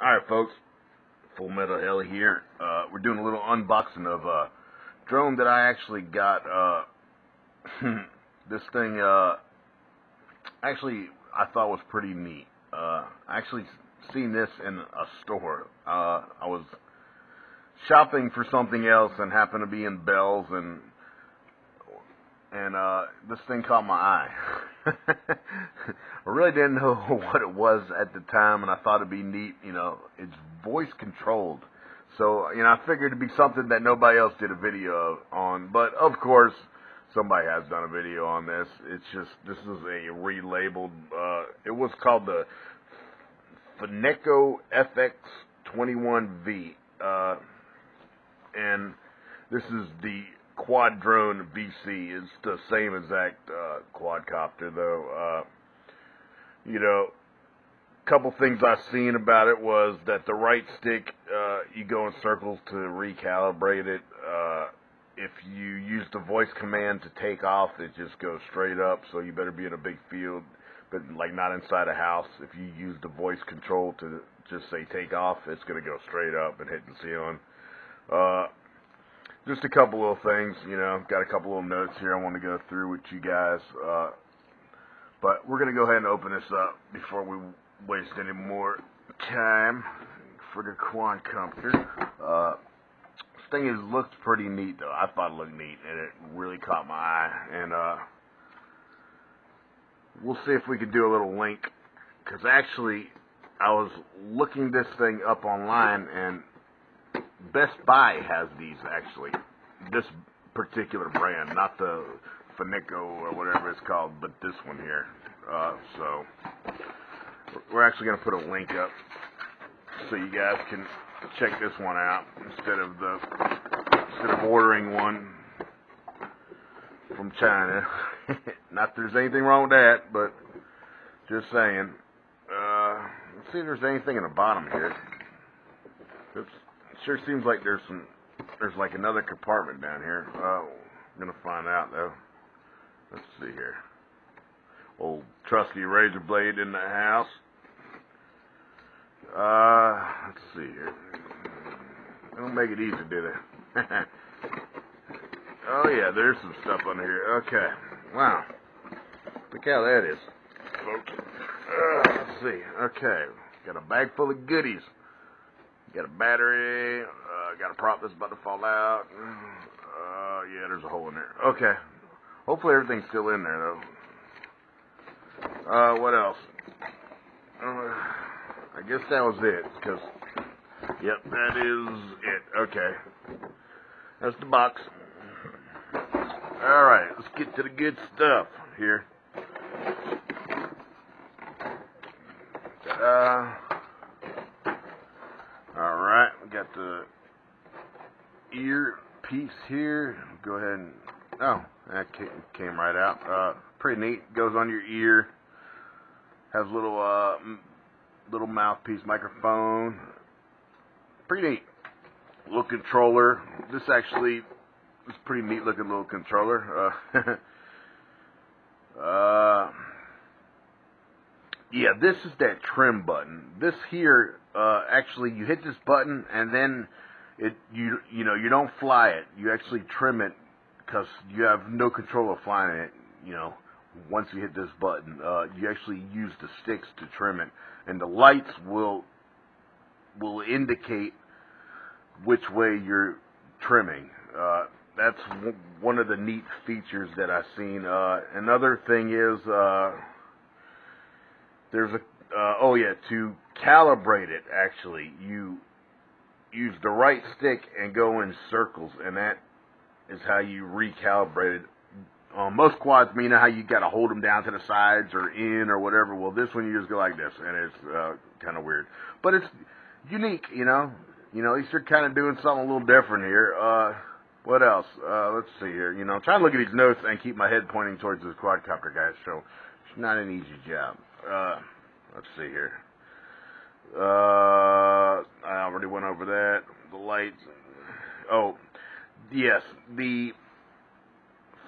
Alright folks, Full Metal Heli here. We're doing a little unboxing of a drone that I actually got. This thing actually I thought was pretty neat. I actually seen this in a store. I was shopping for something else and happened to be in Bell's, and this thing caught my eye. I really didn't know what it was at the time, and I thought it'd be neat. You know, it's voice controlled, so I figured it'd be something that nobody else did a video on. But of course, somebody has done a video on this. It's just, this is a relabeled. It was called the Fineco FX21V, and this is the Quadrone VC. It's the same exact quadcopter, though. Couple things I've seen about it was that the right stick, you go in circles to recalibrate it. If you use the voice command to take off, it just goes straight up, so you better be in a big field, but like not inside a house. If you use the voice control to just say take off, it's going to go straight up and hit the ceiling. Just a couple little things, got a couple little notes here I want to go through with you guys. But we're going to go ahead and open this up before we waste any more time for the quadcopter. This thing looks pretty neat, though. I thought it looked neat, and it really caught my eye. And we'll see if we can do a little link, because actually I was looking this thing up online, and Best Buy has these, actually. This particular brand, not the Fineco or whatever it's called, but this one here. So we're actually going to put a link up so you guys can check this one out instead of ordering one from China. Not that there's anything wrong with that, but just saying. Let's see if there's anything in the bottom here. Oops. It sure seems like there's like another compartment down here. I'm gonna find out though. Let's see here. Old trusty razor blade in the house. Let's see here. They don't make it easy, do they? Oh yeah, there's some stuff under here. Okay. Wow. Look how that is, folks. Let's see. Okay. Got a bag full of goodies. Got a battery, got a prop that's about to fall out. Yeah, there's a hole in there. Okay. Hopefully everything's still in there, though. What else? I guess that was it, because, yep, that is it. Okay. That's the box. Alright, let's get to the good stuff here. Alright, we got the ear piece here. Go ahead and, oh, that came right out. Pretty neat. Goes on your ear. Has a little mouthpiece microphone. Pretty neat. Little controller. This actually is a pretty neat looking little controller. Yeah, this is that trim button. This here, actually, you hit this button and then you don't fly it. You actually trim it because you have no control of flying it. Once you hit this button, you actually use the sticks to trim it, and the lights will indicate which way you're trimming. That's one of the neat features that I've seen. Another thing is, there's to calibrate it, actually, you use the right stick and go in circles, and that is how you recalibrate it. Most quads, how you got to hold them down to the sides or in or whatever. Well, this one you just go like this, and it's kind of weird. But it's unique, at least you're kind of doing something a little different here. What else? Let's see here. I'm trying to look at these notes and keep my head pointing towards this quadcopter, guys, so it's not an easy job. Let's see here. I already went over that. The lights. Oh, yes. The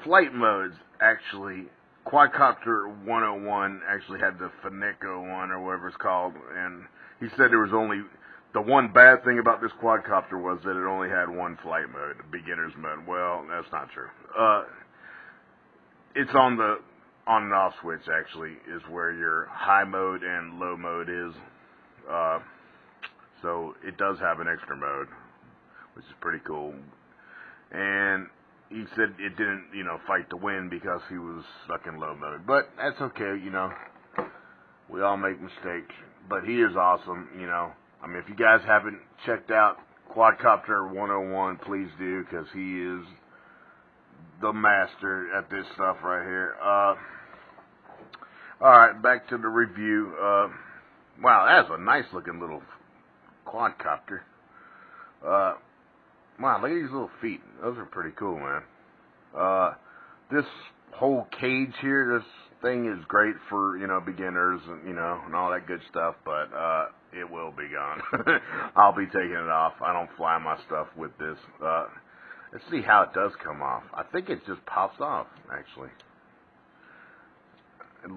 flight modes actually Quadcopter 101 actually had the Fineco one, or whatever it's called, and he said there was only, the one bad thing about this quadcopter was that it only had one flight mode, beginner's mode. Well, that's not true. It's on the on and off switch, actually, is where your high mode and low mode is. So it does have an extra mode, which is pretty cool. And he said it didn't, fight the wind because he was stuck in low mode. But that's okay, we all make mistakes. But he is awesome, I mean, if you guys haven't checked out Quadcopter 101, please do, because he is the master at this stuff right here. Alright, back to the review. Wow, that's a nice looking little quadcopter. Wow, look at these little feet. Those are pretty cool, man. This whole cage here, this thing is great for, beginners and, and all that good stuff, but, it will be gone. I'll be taking it off. I don't fly my stuff with this. Let's see how it does come off. I think it just pops off, actually. It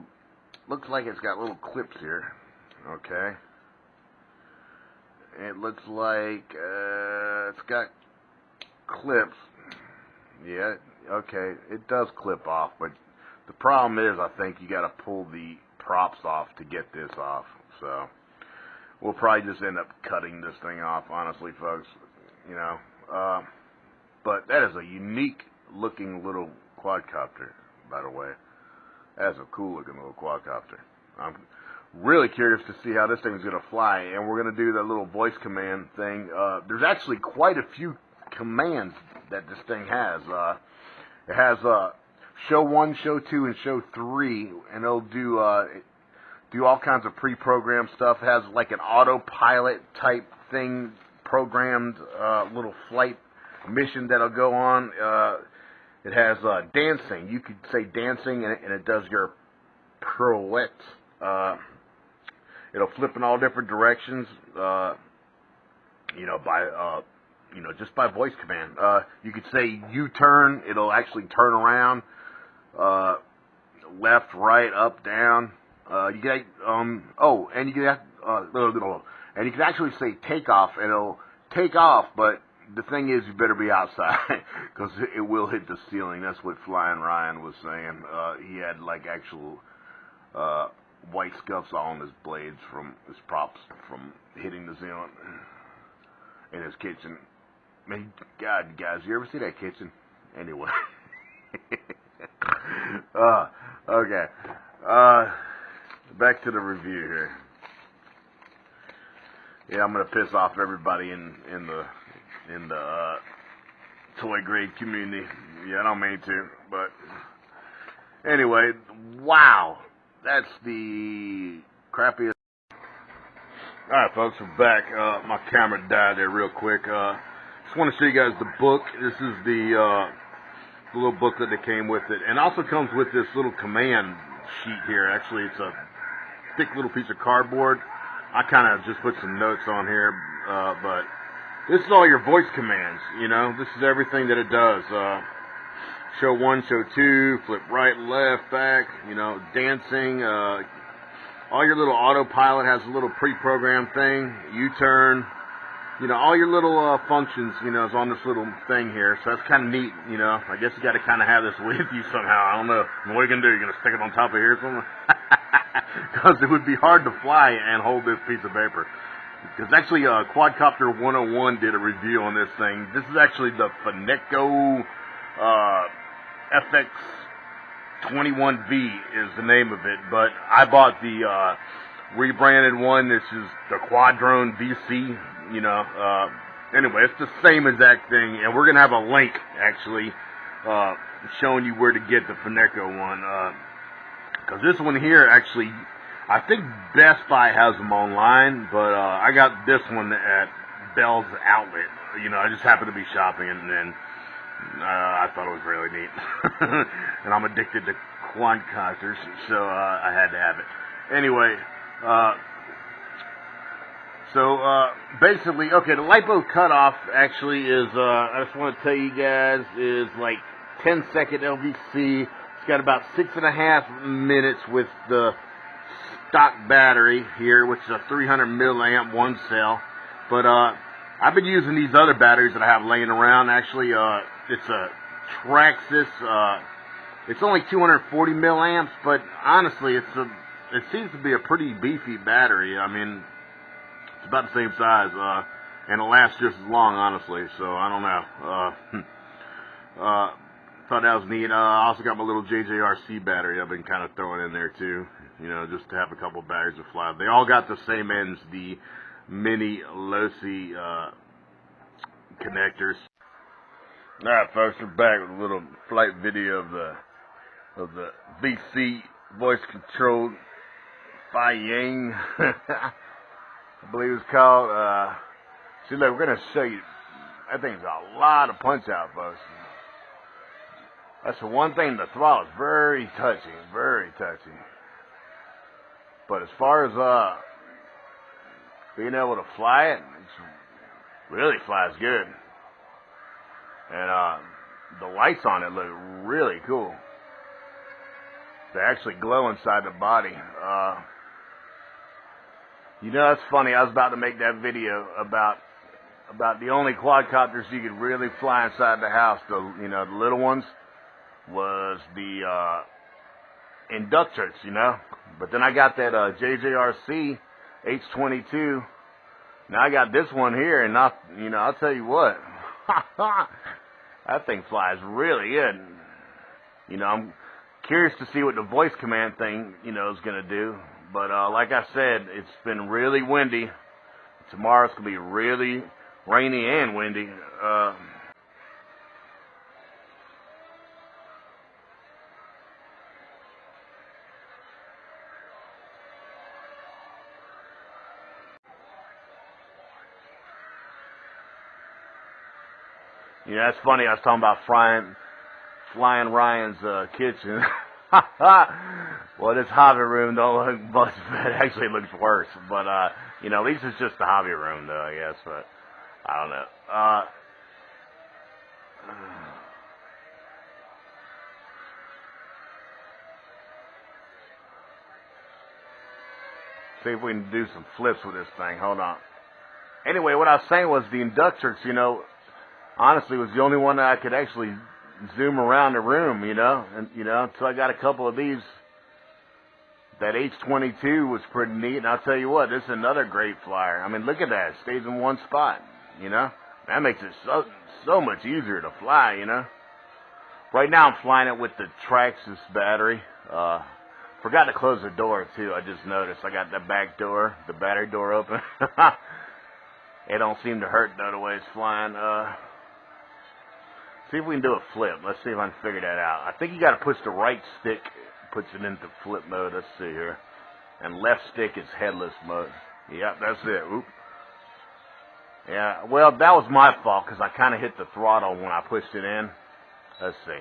looks like it's got little clips here. Okay. It looks like it's got clips. Yeah, okay. It does clip off, but the problem is I think you got to pull the props off to get this off. So we'll probably just end up cutting this thing off, honestly, folks. But that is a unique looking little quadcopter, by the way. That is a cool looking little quadcopter. I'm really curious to see how this thing's going to fly, and we're going to do that little voice command thing. There's actually quite a few commands that this thing has. It has show 1, show 2, and show 3, and it'll do all kinds of pre-programmed stuff. It has like an autopilot type thing, programmed little flight mission that'll go on. It has dancing. You could say dancing, and it does your pirouettes. It'll flip in all different directions, just by voice command. You could say U-turn. It'll actually turn around, left, right, up, down. You get and you can actually say take off, and it'll take off, but the thing is, you better be outside, because it will hit the ceiling. That's what Flying Ryan was saying. He had, like, actual white scuffs on his blades from his props from hitting the ceiling in his kitchen. Man, God, guys, you ever see that kitchen? Anyway. Okay. Back to the review here. Yeah, I'm going to piss off everybody in the toy grade community. Yeah, I don't mean to, but anyway, wow, that's the crappiest. Alright, folks, we're back. My camera died there real quick. Just want to show you guys the book. This is the little booklet that came with it, and also comes with this little command sheet here. Actually, it's a thick little piece of cardboard. I kind of just put some notes on here, but this is all your voice commands, This is everything that it does. Show 1, show 2, flip right, left, back, dancing. All your little autopilot has a little pre-programmed thing. U-turn. All your little functions, is on this little thing here. So that's kind of neat, I guess you got to kind of have this with you somehow. I don't know. What are you going to do? You're going to stick it on top of here or something? Because it would be hard to fly and hold this piece of paper. Because actually, Quadcopter 101 did a review on this thing. This is actually the Fineco FX21V is the name of it. But I bought the rebranded one. This is the Quadrone VC. Anyway, it's the same exact thing. And we're going to have a link, actually, showing you where to get the Fineco one. Because this one here, actually, I think Best Buy has them online, but I got this one at Bell's Outlet. I just happened to be shopping, and then I thought it was really neat. And I'm addicted to quadcopters, so I had to have it. Anyway, basically, okay, the Lipo Cutoff actually is, I just want to tell you guys, is like 10-second LVC. It's got about 6.5 minutes with the stock battery here, which is a 300 milliamp one cell. But I've been using these other batteries that I have laying around. Actually, it's a Traxxas. It's only 240 milliamps, but honestly, it seems to be a pretty beefy battery. I mean, it's about the same size, and it lasts just as long, honestly. So I don't know. Thought that was neat. I also got my little JJRC battery I've been kind of throwing in there too, you know, just to have a couple of batteries to fly. They all got the same ends, the mini LOSI connectors. Alright folks, we're back with a little flight video of the VC voice controlled Fineco, I believe it's called. See, look, we're going to show you, that thing's a lot of punch out, folks. That's the one thing, the throttle is very touchy, very touchy. But as far as being able to fly it, it really flies good. And the lights on it look really cool. They actually glow inside the body. You know, it's funny, I was about to make that video about the only quadcopters you could really fly inside the house, the little ones, was the Inductrix, you know. But then I got that JJRC H22. Now I got this one here, and I'll tell you what, that thing flies really good. You know, I'm curious to see what the voice command thing, is going to do. But like I said, it's been really windy. Tomorrow's going to be really rainy and windy. Yeah, that's funny. I was talking about flying Ryan's kitchen. Well, this hobby room don't look much better. Actually, it looks worse. But, at least it's just the hobby room, though, I guess. But, I don't know. See if we can do some flips with this thing. Hold on. Anyway, what I was saying was the Inductrix, honestly was the only one that I could actually zoom around the room, and so I got a couple of these. That H22 was pretty neat, and I'll tell you what, this is another great flyer. I mean, look at that, it stays in one spot, that makes it so much easier to fly, Right now I'm flying it with the Traxxas battery. Forgot to close the door too. I just noticed I got the back door, the battery door open. It don't seem to hurt though the way it's flying. See if we can do a flip. Let's see if I can figure that out. I think you got to push the right stick, puts it into flip mode. Let's see here. And left stick is headless mode. Yep, that's it. Oop. Yeah, well, that was my fault because I kind of hit the throttle when I pushed it in. Let's see.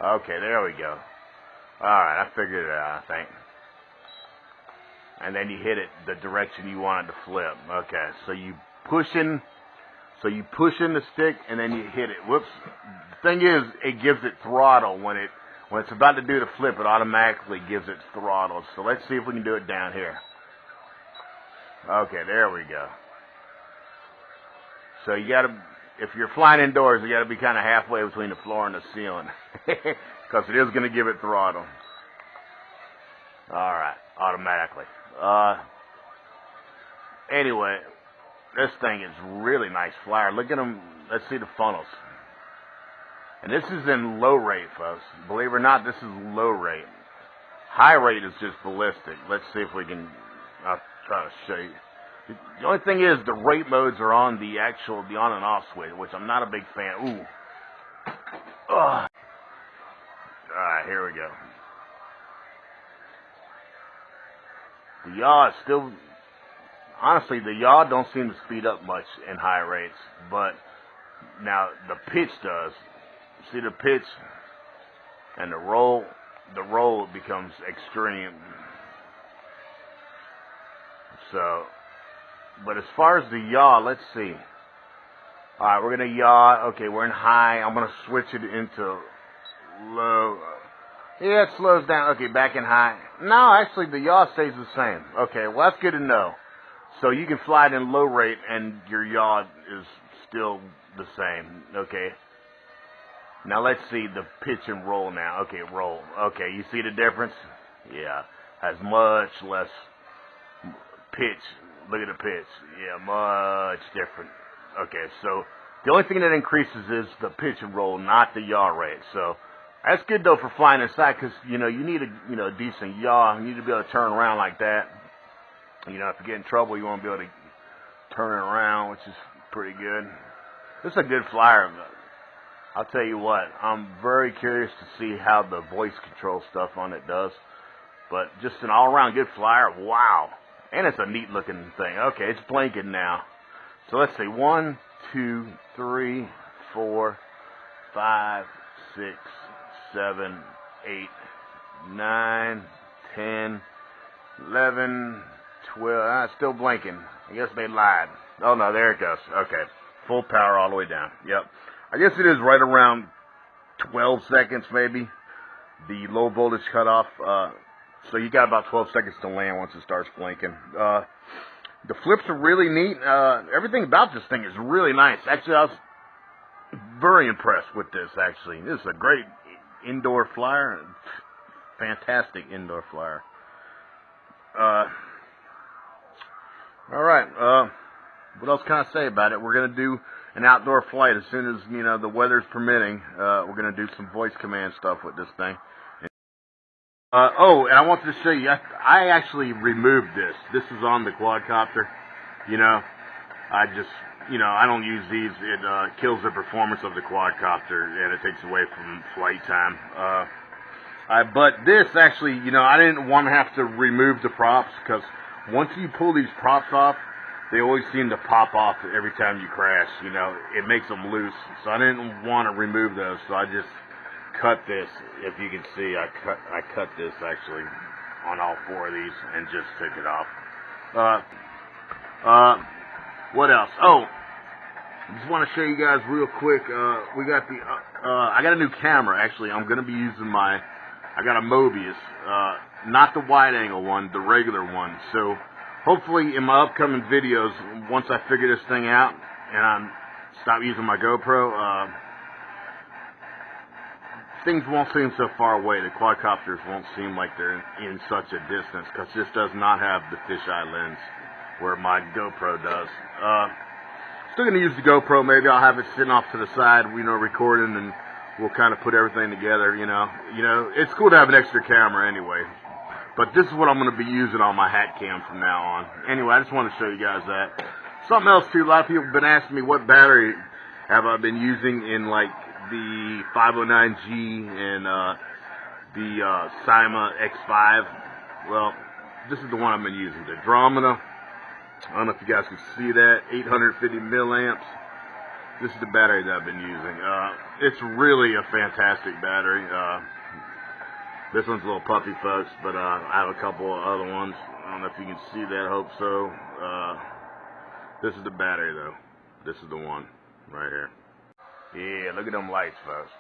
Okay, there we go. Alright, I figured it out, I think. And then you hit it the direction you want it to flip. Okay, so you push in the stick and then you hit it. Whoops. The thing is, it gives it throttle when it's about to do the flip. It automatically gives it throttle. So let's see if we can do it down here. Okay, there we go. So you gotta, if you're flying indoors, you gotta be kind of halfway between the floor and the ceiling, because it is gonna give it throttle. All right, automatically. Anyway. This thing is really nice flyer. Look at them. Let's see the funnels. And this is in low rate, folks. Believe it or not, this is low rate. High rate is just ballistic. Let's see if we can. I'll try to show you. The only thing is the rate modes are on the on and off switch, which I'm not a big fan. Ooh. Ugh. All right, here we go. The yaw is still. Honestly, the yaw don't seem to speed up much in high rates, but now the pitch does. See the pitch and the roll becomes extreme. So, but as far as the yaw, let's see. Alright, we're going to yaw. Okay, we're in high. I'm going to switch it into low. Yeah, it slows down. Okay, back in high. No, actually, the yaw stays the same. Okay, well, that's good to know. So you can fly it in low rate, and your yaw is still the same. Okay. Now, let's see the pitch and roll now. Okay, roll. Okay, you see the difference? Yeah, has much less pitch. Look at the pitch. Yeah, much different. Okay, so the only thing that increases is the pitch and roll, not the yaw rate. So that's good though for flying inside, because you need a decent yaw. You need to be able to turn around like that. If you get in trouble, you want to be able to turn it around, which is pretty good. This is a good flyer. I'll tell you what, I'm very curious to see how the voice control stuff on it does. But just an all-around good flyer. Wow. And it's a neat-looking thing. Okay, it's blinking now. So let's see. 1, 2, 3, 4, 5, 6, 7, 8, 9, 10, 11, 12. Still blinking. I guess they lied. Oh, no, there it goes. Okay. Full power all the way down. Yep. I guess it is right around 12 seconds, maybe. The low voltage cutoff. So you got about 12 seconds to land once it starts blinking. The flips are really neat. Everything about this thing is really nice. Actually, I was very impressed with this, actually. This is a great indoor flyer. Fantastic indoor flyer. All right. What else can I say about it? We're going to do an outdoor flight as soon as, the weather's permitting. We're going to do some voice command stuff with this thing. And I wanted to show you, I actually removed this. This is on the quadcopter. I just, I don't use these. It kills the performance of the quadcopter, and it takes away from flight time. But this actually, I didn't want to have to remove the props, because once you pull these props off, they always seem to pop off every time you crash. It makes them loose. So I didn't want to remove those, so I just cut this. If you can see, I cut this actually on all 4 of these and just took it off. What else? Oh, I just want to show you guys real quick. We got I got a new camera actually. I'm going to be using I got a Mobius, not the wide angle one, the regular one. So hopefully in my upcoming videos, once I figure this thing out and I stop using my GoPro, things won't seem so far away. The quadcopters won't seem like they're in such a distance, because this does not have the fisheye lens where my GoPro does. Still going to use the GoPro. Maybe I'll have it sitting off to the side, recording, and we'll kind of put everything together, It's cool to have an extra camera anyway. But this is what I'm going to be using on my hat cam from now on. Anyway, I just want to show you guys that. Something else, too. A lot of people have been asking me what battery have I been using in, the 509G and the Cyma X5. Well, this is the one I've been using, the Dramina. I don't know if you guys can see that, 850 milliamps. This is the battery that I've been using. It's really a fantastic battery. This one's a little puffy, folks, but I have a couple of other ones. I don't know if you can see that. I hope so. This is the battery, though. This is the one right here. Yeah, look at them lights, folks.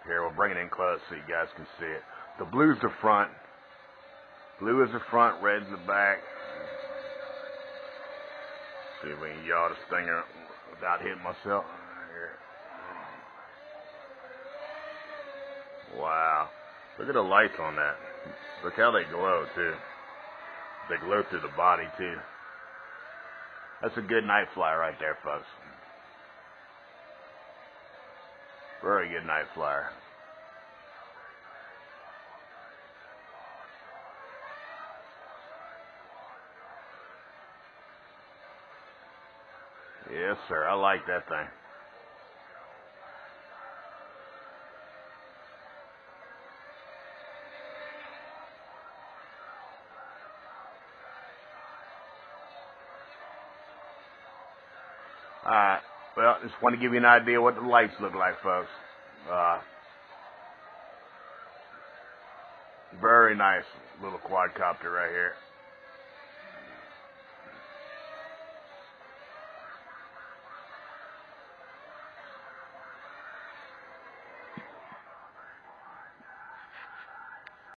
Here, we'll bring it in close so you guys can see it. The blue's the front. Blue is the front, red's the back. See if we can yaw this thing up without hitting myself. Here. Wow. Look at the lights on that. Look how they glow, too. They glow through the body, too. That's a good night fly right there, folks. Very good night flyer. Yes, sir. I like that thing. Alright. Well, just want to give you an idea what the lights look like, folks. Very nice little quadcopter right here.